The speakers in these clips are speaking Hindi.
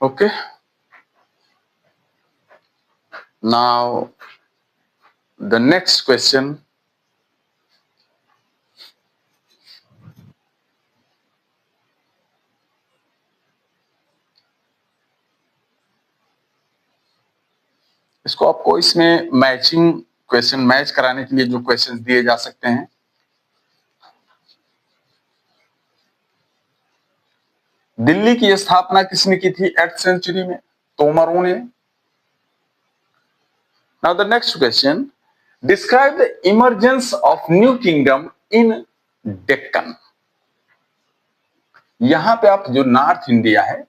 Okay, now the next question. इसको आपको इसमें मैचिंग क्वेश्चन मैच कराने के लिए जो क्वेश्चन दिए जा सकते हैं, दिल्ली की स्थापना किसने की थी 8th सेंचुरी में? तोमरों ने। Now the next question, describe the emergence of new kingdom in Deccan. यहां पे आप जो नॉर्थ इंडिया है,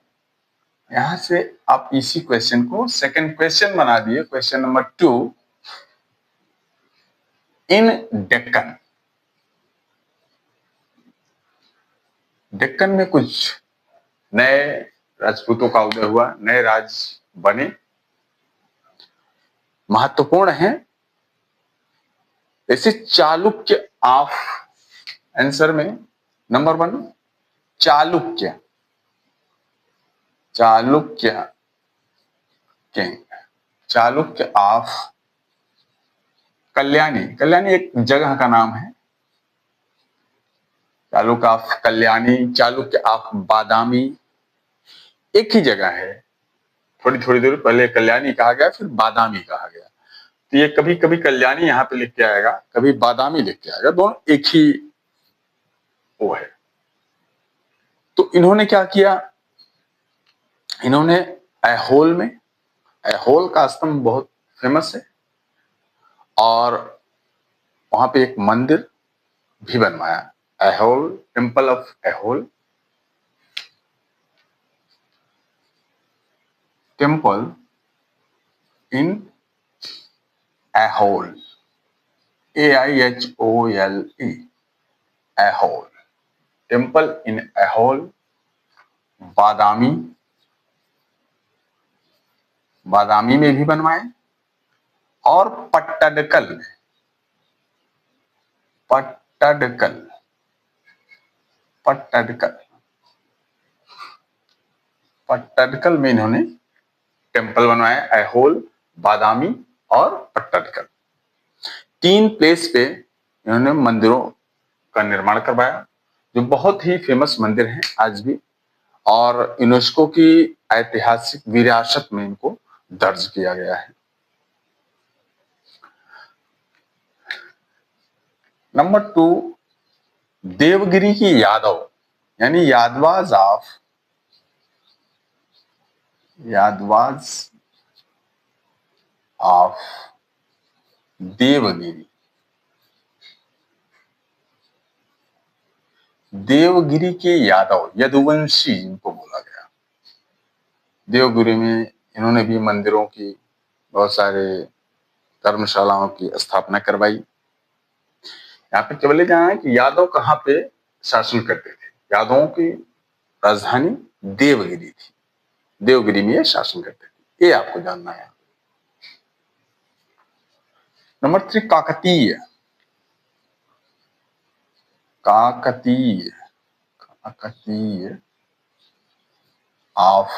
यहां से आप इसी क्वेश्चन को सेकंड क्वेश्चन बना दिए, क्वेश्चन नंबर 2, इन डेक्कन। डेक्कन में कुछ नए राजपूतों का उदय हुआ, नए राज्य बने, महत्वपूर्ण है। ऐसे चालुक्य ऑफ, आंसर में number 1 Chalukya, Chalukya king, Chalukya of Kalyani. Kalyani एक जगह का नाम है। चालुक्य ऑफ कल्याणी, चालुक्य ऑफ बादामी, एक ही जगह है। थोड़ी थोड़ी देर पहले कल्याणी कहा गया, फिर बादामी कहा गया। तो ये कभी कभी कल्याणी यहाँ पे लिख के आएगा, कभी बादामी लिख के आएगा, दोनों एक ही वो है। तो इन्होंने क्या किया, इन्होंने ऐहोल में, ऐहोल का स्तंभ बहुत फेमस है, और वहां पे एक मंदिर भी बनवाया, Aihole, temple of Aihole, temple in Aihole, AIHOLE, Aihole, temple in Aihole. Badami, Badami में भी बनवाए, और पट्टडकल में, पट्टडकल, पट्टडकल, पट्टडकल में इन्होंने टेम्पल बनवाया, ऐहोल, बादामी और पट्टडकल। 3 प्लेस पे इन्होंने मंदिरों का निर्माण करवाया, जो बहुत ही फेमस मंदिर हैं आज भी, और यूनेस्को की ऐतिहासिक विरासत में इनको दर्ज किया गया है। नंबर 2, देवगिरी की यादव, यानी यादवाज ऑफ, यादवाज ऑफ देवगिरी, देवगिरी के यादव, यदुवंशी इनको बोला गया। देवगिरी में इन्होंने भी मंदिरों की, बहुत सारे धर्मशालाओं की स्थापना करवाई। यहाँ पे केवल जाना है कि यादव कहाँ पे शासन करते थे। यादवों की राजधानी देवगिरी थी, देवगिरी में ये शासन करते थे, ये आपको जानना है। Number 3, Kakatiya, Kakatiya, Kakatiya of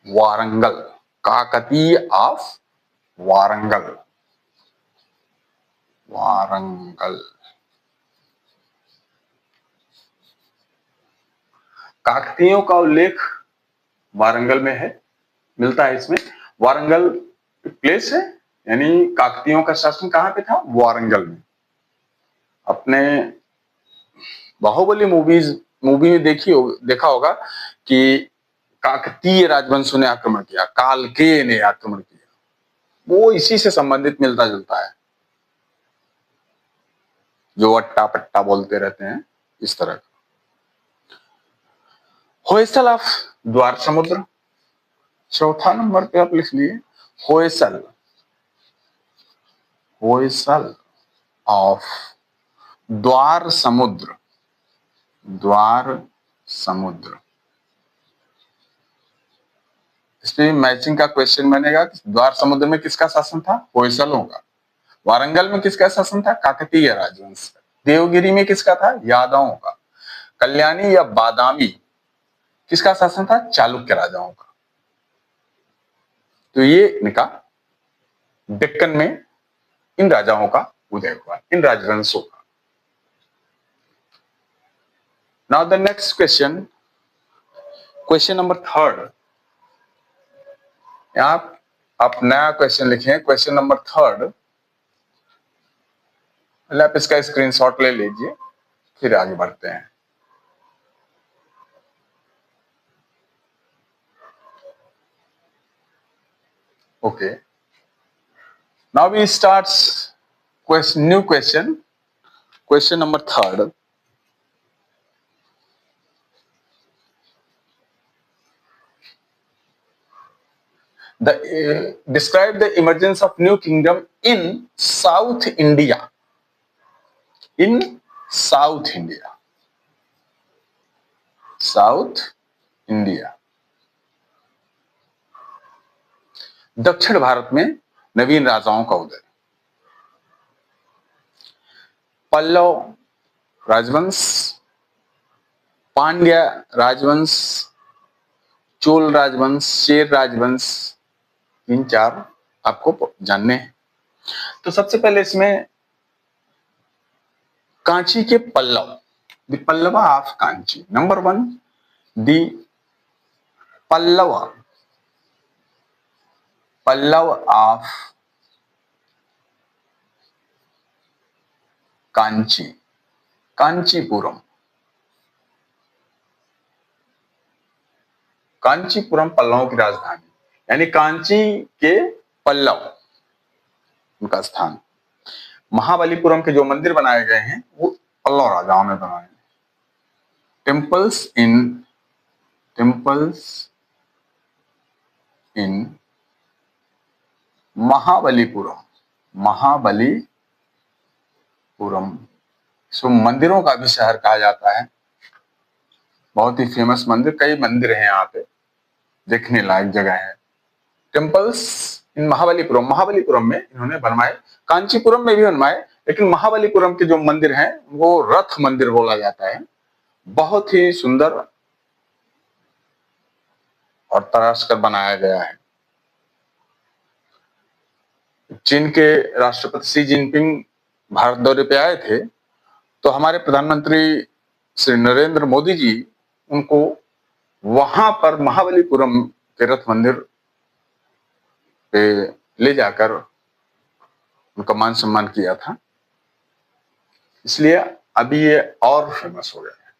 Warangal, Kakatiya of Warangal, Warangal. काकतीयों का उल्लेख वारंगल में है, मिलता है इसमें। वारंगल प्लेस है, यानी काकतीयों का शासन कहां पे था? वारंगल में। अपने बाहुबली मूवी में देखा होगा कि काकतीय राजवंशों ने आक्रमण किया, कालकेय ने आक्रमण किया, वो इसी से संबंधित मिलता जुलता है, जो अट्टा पट्टा बोलते रहते हैं, इस तरह का। होयसल ऑफ द्वार समुद्र, चौथा नंबर पे आप लिख लिए, होयसल, होयसल ऑफ द्वार समुद्र, द्वार समुद्र। इसमें मैचिंग का क्वेश्चन बनेगा, द्वार समुद्र में किसका शासन था? होयसलों का। वारंगल में किसका शासन था? काकतीय राजवंश का। देवगिरी में किसका था? यादवों का। कल्याणी या बादामी किसका शासन था? चालुक्य राजाओं का। तो ये इनका डेक्कन में इन राजाओं का उदय हुआ, इन राजवंशों का। Now the next question, question number 3। यहां आप नया क्वेश्चन लिखे, क्वेश्चन नंबर 3। पहले आप इसका स्क्रीनशॉट ले लीजिए, फिर आगे बढ़ते हैं। Okay, now we start new question, question number 3। Describe the emergence of new kingdom in South India. In South India. South India. दक्षिण भारत में नवीन राजाओं का उदय। पल्लव राजवंश, पांड्या राजवंश, चोल राजवंश, चेर राजवंश, इन 4 आपको जानने हैं। तो सबसे पहले इसमें कांची के Pallava, the Pallava of Kanchi. Number 1, the Pallava of Kanchi, Kanchipuram. Kanchipuram पल्लवों की राजधानी, यानी कांची के पल्लव उनका स्थान। महाबलीपुरम के जो मंदिर बनाए गए हैं वो पल्लव राजाओं ने बनाए। टेम्पल्स इन महाबलीपुरम, सो मंदिरों का भी शहर कहा जाता है। बहुत ही फेमस मंदिर, कई मंदिर हैं यहाँ पे, देखने लायक जगह है। टेम्पल्स इन महाबलीपुरम, महाबलीपुरम में इन्होंने बनवाए, कांचीपुरम में भी बनवाए, लेकिन महाबलीपुरम के जो मंदिर हैं वो रथ मंदिर बोला जाता है। बहुत ही सुंदर और तराश कर बनाया गया है। चीन के राष्ट्रपति शी जिनपिंग भारत दौरे पे आए थे, तो हमारे प्रधानमंत्री श्री नरेंद्र मोदी जी उनको वहां पर महाबलीपुरम के रथ मंदिर पे ले जाकर उनका मान सम्मान किया था, इसलिए अभी ये और फेमस हो गया है।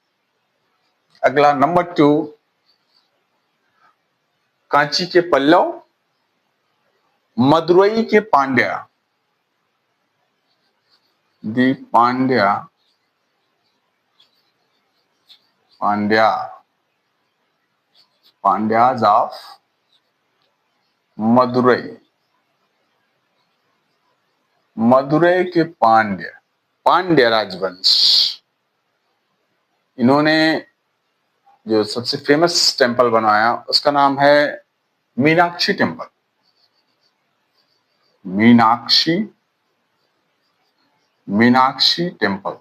अगला नंबर 2, कांची के पल्लव, मदुरई के पांड्या, दी पांड्याज ऑफ मदुरई के पांड्या राजवंश। इन्होंने जो सबसे फेमस टेंपल बनवाया उसका नाम है मीनाक्षी टेंपल। मीनाक्षी टेंपल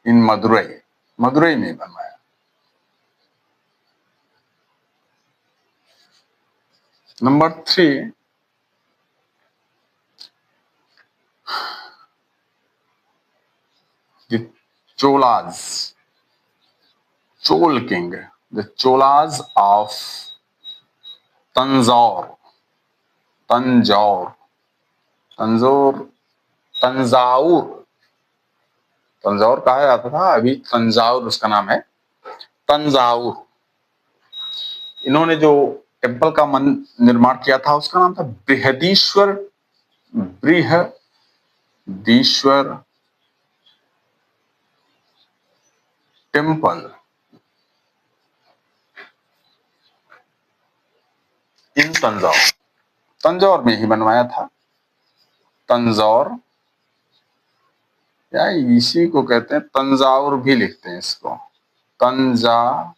इन मदुरई में बनवाया। Number 3, the Chol king, the Cholas of Tanjore कहा जाता था, अभी तंजाउर उसका नाम है, तंजाउर। इन्होंने जो टेम्पल का निर्माण किया था उसका नाम था बृहदीश्वर टेम्पल इन तंजौर में ही बनवाया था। तंजौर या इसी को कहते हैं, तंजाउर भी लिखते हैं इसको, तंजाउर।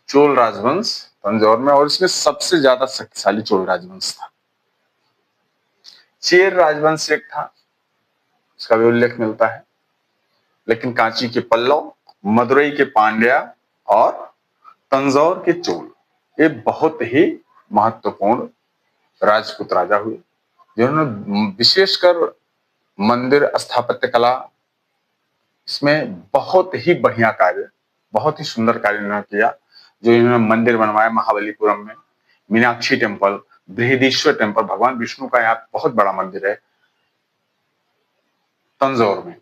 चोल राजवंश तंजौर में, और इसमें सबसे ज्यादा शक्तिशाली चोल राजवंश था। चेर राजवंश एक था, इसका भी उल्लेख मिलता है, लेकिन कांची के पल्लव, मदुरई के पांड्या और तंजौर के चोल, ये बहुत ही महत्वपूर्ण राजपूत राजा हुए, जिन्होंने विशेषकर मंदिर स्थापत्य कला, इसमें बहुत ही बढ़िया कार्य, बहुत ही सुंदर कार्य इन्होंने किया। जो इन्होंने मंदिर बनवाया महाबलीपुरम में, मीनाक्षी टेम्पल, बृहदीश्वर टेम्पल, भगवान विष्णु का यहाँ बहुत बड़ा मंदिर है तंजौर में।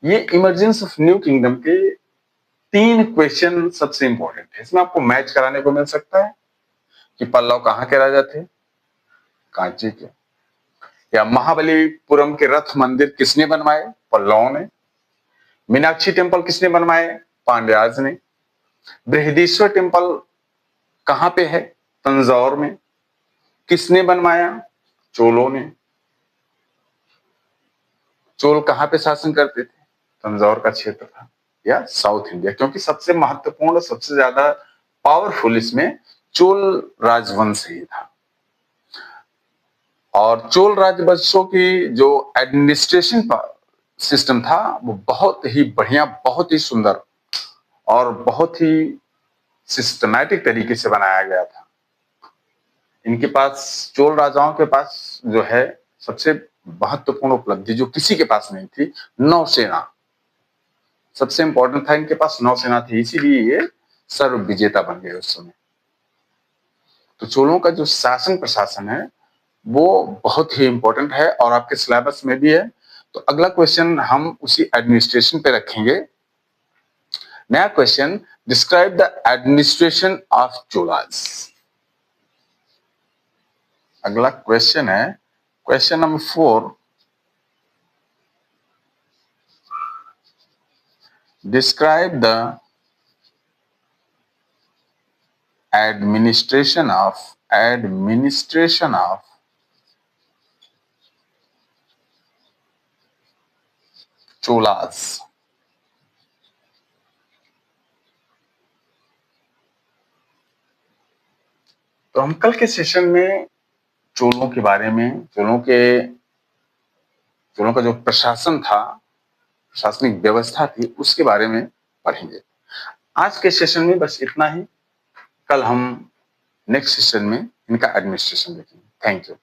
ये इमरजेंस ऑफ न्यू किंगडम के 3 क्वेश्चन सबसे इंपॉर्टेंट है। इसमें आपको मैच कराने को मिल सकता है कि पल्लव कहाँ के राजा थे, कांची के, या महाबलीपुरम के रथ मंदिर किसने बनवाए, पल्लवों ने, मीनाक्षी टेम्पल किसने बनवाए, पांड्याज ने, बृहदीश्वर टेम्पल कहां पे है, तंजौर में, किसने बनवाया, चोलों ने। चोल कहां पे शासन करते थे, तंजौर का क्षेत्र था या साउथ इंडिया, क्योंकि सबसे महत्वपूर्ण, सबसे ज्यादा पावरफुल इसमें चोल राजवंश ही था। और चोल राजवंशों की जो एडमिनिस्ट्रेशन सिस्टम था वो बहुत ही बढ़िया, बहुत ही सुंदर और बहुत ही सिस्टमैटिक तरीके से बनाया गया था। इनके पास, चोल राजाओं के पास जो है सबसे महत्वपूर्ण उपलब्धि जो किसी के पास नहीं थी, नौसेना सबसे इंपॉर्टेंट था। इनके पास नौसेना थी, इसीलिए ये सर्व विजेता बन गए उस समय। तो चोलों का जो शासन प्रशासन है वो बहुत ही इंपॉर्टेंट है और आपके सिलेबस में भी है। तो अगला क्वेश्चन हम उसी एडमिनिस्ट्रेशन पे रखेंगे। नया question, describe the administration of Cholas. अगला क्वेश्चन है question number 4, describe the administration of Cholas. तो हम कल के सेशन में चोलों के बारे में, चोलों का जो प्रशासन था, प्रशासनिक व्यवस्था थी, उसके बारे में पढ़ेंगे। आज के सेशन में बस इतना ही। कल हम नेक्स्ट सेशन में इनका एडमिनिस्ट्रेशन देखेंगे। Thank you.